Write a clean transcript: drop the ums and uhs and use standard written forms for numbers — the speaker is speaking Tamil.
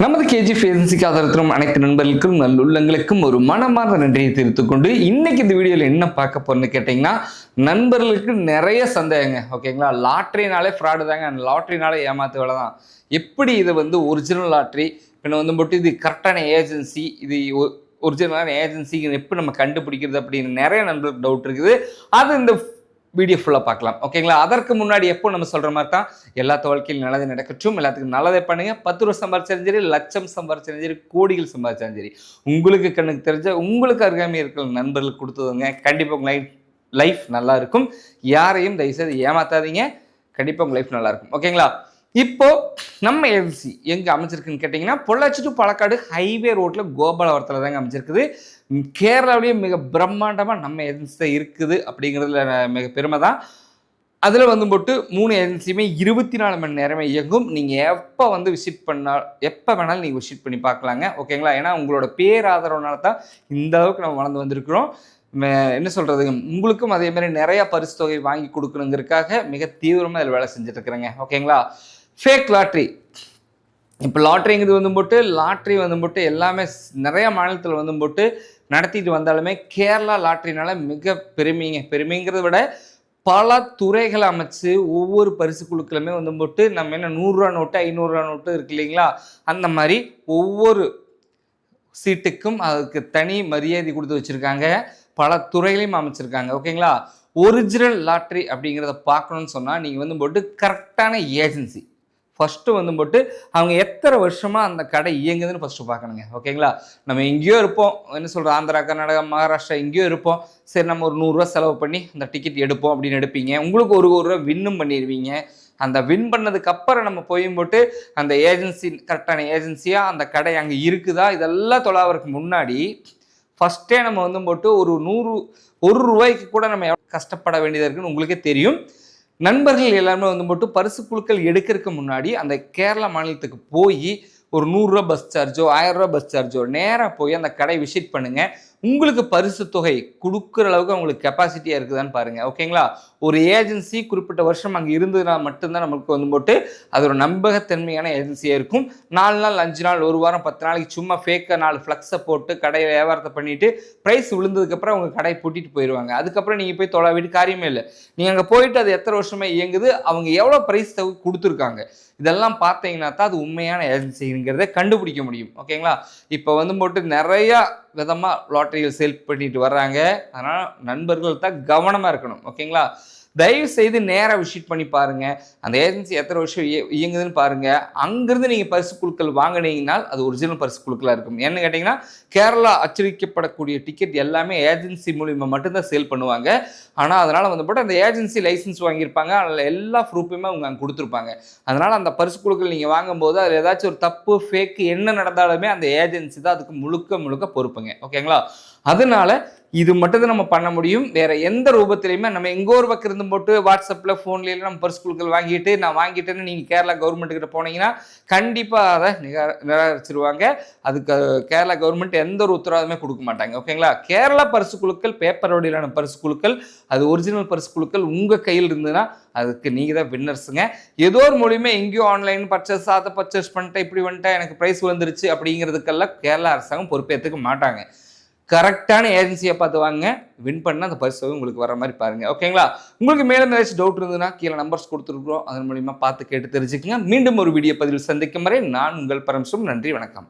நமது கேஜிஎஃப் ஏஜென்சிக்கு ஆதரத்திலும் அனைத்து நண்பர்களுக்கும் நல்லுள்ளங்களுக்கும் ஒரு மனமார்ந்த நன்றியை தெரிவித்துக் கொண்டு இன்னைக்கு இந்த வீடியோவில் என்ன பார்க்க போறோம்னு கேட்டிங்கன்னா, நண்பர்களுக்கு நிறைய சந்தேகங்க. ஓகேங்களா, லாட்ரினாலே ஃப்ராடு தாங்க, அந்த லாட்ரினாலே ஏமாத்து வேலை தான். எப்படி இது ஒரிஜினல் லாட்ரி, பின்ன போட்டு இது கரெக்டான ஏஜென்சி, இது ஒரிஜினலான ஏஜென்சி எப்படி நம்ம கண்டுபிடிக்கிறது அப்படின்னு நிறைய நண்பர்களுக்கு டவுட் இருக்குது. அது இந்த வீடியோ ஃபுல்லாக பார்க்கலாம். ஓகேங்களா, அதற்கு முன்னாடி எப்போ நம்ம சொல்கிற மாதிரி தான் எல்லா வாழ்க்கையில் நல்லது நடக்கட்டும், எல்லாத்துக்கும் நல்லதே பண்ணுங்க. 10 ரூபா சம்பாதிச்சாலும் சரி, லட்சம் சம்பாதிச்சாலும் சரி, கோடிகள் சம்பாதிச்சாலும் சரி, உங்களுக்கு கண்ணுக்கு தெரிஞ்ச உங்களுக்கு அருகாமையில் இருக்கிற நண்பர்களுக்கு கொடுத்ததுங்க. கண்டிப்பாக உங்கள் லைஃப் நல்லா இருக்கும். யாரையும் தயவுசெய்து ஏமாத்தாதீங்க. கண்டிப்பாக உங்கள் லைஃப் நல்லா இருக்கும். ஓகேங்களா, இப்போ நம்ம ஏஜென்சி எங்கே அமைச்சிருக்குன்னு கேட்டிங்கன்னா, பொள்ளாச்சி டு பாலக்காடு ஹைவே ரோட்டில் கோபாலபுரத்தில் தாங்க அமைச்சிருக்குது. கேரளாவிலேயே மிக பிரம்மாண்டமாக நம்ம ஏஜென்சி தான் இருக்குது அப்படிங்கிறதுல மிக பெருமை தான். அதில் போட்டு 3 ஏஜென்சியுமே 24 மணி நேரமே இயங்கும். நீங்கள் எப்போ விசிட் பண்ணால் எப்போ வேணாலும் நீங்கள் விசிட் பண்ணி பார்க்கலாங்க. ஓகேங்களா, ஏன்னா உங்களோட பேராதரவுனால தான் இந்த அளவுக்கு நம்ம வளர்ந்து வந்திருக்கிறோம். என்ன சொல்கிறது, உங்களுக்கும் அதே மாதிரி நிறையா பரிசு தொகை வாங்கி கொடுக்கணுங்கிறதுக்காக மிக தீவிரமாக அதில் வேலை செஞ்சுட்டு இருக்கிறேங்க. ஓகேங்களா, ஃபேக் லாட்ரி, இப்போ லாட்ரிங்கிறது போட்டு லாட்ரி போட்டு எல்லாமே நிறைய மாநிலத்தில் போட்டு நடத்திட்டு வந்தாலுமே கேரளா லாட்ரினால மிக பெருமைங்கிறத விட பல துறைகளை அமைச்சு ஒவ்வொரு பரிசு குழுக்களுமே போட்டு நம்ம என்ன 100 ரூபா நோட்டு 500 ரூபா நோட்டு இருக்கு இல்லைங்களா, அந்த மாதிரி ஒவ்வொரு சீட்டுக்கும் அதுக்கு தனி மரியாதை கொடுத்து வச்சுருக்காங்க. பல துறைகளையும் அமைச்சிருக்காங்க. ஓகேங்களா, ஒரிஜினல் லாட்ரி அப்படிங்கிறத பார்க்கணுன்னு சொன்னால் நீங்கள் போட்டு கரெக்டான ஏஜென்சி ஃபஸ்ட்டு போட்டு அவங்க எத்தனை வருஷமாக அந்த கடை இயங்குதுன்னு ஃபஸ்ட்டு பார்க்கணுங்க. ஓகேங்களா, நம்ம எங்கேயோ இருப்போம், என்ன சொல்கிறோம், ஆந்திரா, கர்நாடகா, மகாராஷ்டிரா எங்கேயோ இருப்போம். சரி, நம்ம ஒரு 100 ரூபா செலவு பண்ணி அந்த டிக்கெட் எடுப்போம் அப்படின்னு எடுப்பீங்க. உங்களுக்கு ஒரு ரூபா வின்னும் பண்ணிடுவீங்க. அந்த வின் பண்ணதுக்கப்புறம் நம்ம போட்டு அந்த ஏஜென்சி கரெக்டான ஏஜென்சியாக அந்த கடை அங்கே இருக்குதா இதெல்லாம் தொலைவதற்கு முன்னாடி ஃபஸ்ட்டே நம்ம போட்டு ஒரு ரூபாய்க்கு கூட நம்ம கஷ்டப்பட வேண்டியதாக இருக்குன்னு உங்களுக்கே தெரியும். நண்பர்கள் எல்லாருமே போட்டு பரிசு குழுக்கள் எடுக்கிறதுக்கு முன்னாடி அந்த கேரளா மாநிலத்துக்கு போய் ஒரு 100 ரூபா பஸ் சார்ஜோ 1000 ரூபா பஸ் சார்ஜோ நேராக போய் அந்த கடை விசிட் பண்ணுங்க. உங்களுக்கு பரிசு தொகை கொடுக்குற அளவுக்கு அவங்களுக்கு கெப்பாசிட்டியாக இருக்குதான்னு பாருங்கள். ஓகேங்களா, ஒரு ஏஜென்சி குறிப்பிட்ட வருஷம் அங்கே இருந்ததுனா மட்டும்தான் நமக்கு போட்டு அது ஒரு நம்பகத்தன்மையான ஏஜென்சியாக இருக்கும். 4 நாள் 5 நாள் 1 வாரம் 10 நாளைக்கு சும்மா ஃபேக்காக 4 ஃப்ளக்ஸை போட்டு கடையை வியாபாரத்தை பண்ணிவிட்டு ப்ரைஸ் விழுந்ததுக்கப்புறம் அவங்க கடையை பூட்டிட்டு போயிடுவாங்க. அதுக்கப்புறம் நீங்கள் போய் தொலை வீட்டு காரியமே இல்லை. நீங்கள் அங்கே போயிட்டு அது எத்தனை வருஷமாக இயங்குது, அவங்க எவ்வளோ ப்ரைஸ் கொடுத்துருக்காங்க, இதெல்லாம் பார்த்தீங்கன்னா தான் அது உண்மையான ஏஜென்சிங்கிறத கண்டுபிடிக்க முடியும். ஓகேங்களா, இப்போ போட்டு நிறையா விதமாக லாட்டரிகள் சேல் பண்ணிட்டு வர்றாங்க. அதனால் நண்பர்கள் தான் கவனமாக இருக்கணும். ஓகேங்களா, தயவு செய்து நேராக விசிட் பண்ணி பாருங்கள். அந்த ஏஜென்சி எத்தனை வருஷம் இயங்குதுன்னு பாருங்கள். அங்கேருந்து நீங்கள் பரிசு குழுக்கள் வாங்கினீங்கனால் அது ஒரிஜினல் பரிசு குழுக்களாக இருக்கும். ஏன்னு கேட்டிங்கன்னா, கேரளா அச்சடிக்கப்படக்கூடிய டிக்கெட் எல்லாமே ஏஜென்சி மூலிமா மட்டும்தான் சேல் பண்ணுவாங்க. ஆனால் அதனால் போட்டு அந்த ஏஜென்சி லைசன்ஸ் வாங்கியிருப்பாங்க, அதில் எல்லா ப்ரூஃபுமே அவங்க அங்கே கொடுத்துருப்பாங்க. அதனால் அந்த பரிசு குழுக்கள் நீங்கள் வாங்கும்போது அதில் ஏதாச்சும் ஒரு தப்பு ஃபேக்கு என்ன நடந்தாலுமே அந்த ஏஜென்சி தான் அதுக்கு முழுக்க பொறுப்புங்க. ஓகேங்களா, அதனால இது மட்டும் தான் நம்ம பண்ண முடியும். வேற எந்த ரூபத்திலையுமே நம்ம எங்கோ ஒரு பக்கம் இருந்து போட்டு வாட்ஸ்அப்பில் ஃபோன்லேயும் நம்ம பரிசு குழுக்கள் வாங்கிட்டு நான் வாங்கிட்டேன்னு நீங்கள் கேரளா கவர்மெண்ட் கிட்ட போனீங்கன்னா கண்டிப்பாக அதை நிராகரிச்சிருவாங்க. அதுக்கு கேரளா கவர்மெண்ட் எந்த ஒரு உத்தரவாதமே கொடுக்க மாட்டாங்க. ஓகேங்களா, கேரளா பரிசு குழுக்கள் பேப்பர் வடிவிலான பரிசு குழுக்கள், அது ஒரிஜினல் பரிசு குழுக்கள் உங்கள் கையில் இருந்ததுன்னா அதுக்கு நீங்கள் தான் வின்னர்ஸுங்க. ஏதோ ஒரு மூலியமாக எங்கேயோ ஆன்லைன் பர்ச்சேஸ் அதை பர்ச்சேஸ் பண்ணிட்டேன் இப்படி வந்துட்டேன் எனக்கு ப்ரைஸ் வந்துருச்சு அப்படிங்கிறதுக்கெல்லாம் கேரளா அரசாங்கம் பொறுப்பேற்றுக்க மாட்டாங்க. கரெக்டான ஏஜென்சியை பார்த்து வாங்க, வின் பண்ணால் அந்த பரிசு உங்களுக்கு வர மாதிரி பாருங்கள். ஓகேங்களா, உங்களுக்கு மேலும் ஏதாச்சும் டவுட் இருந்ததுன்னா கீழே நம்பர்ஸ் கொடுத்துருக்குறோம், அதன் மூலிமா பார்த்து கேட்டு தெரிஞ்சுக்கங்க. மீண்டும் ஒரு வீடியோ பதிவில் சந்திக்கும் வரை நான் உங்கள் பரமசிவம். நன்றி, வணக்கம்.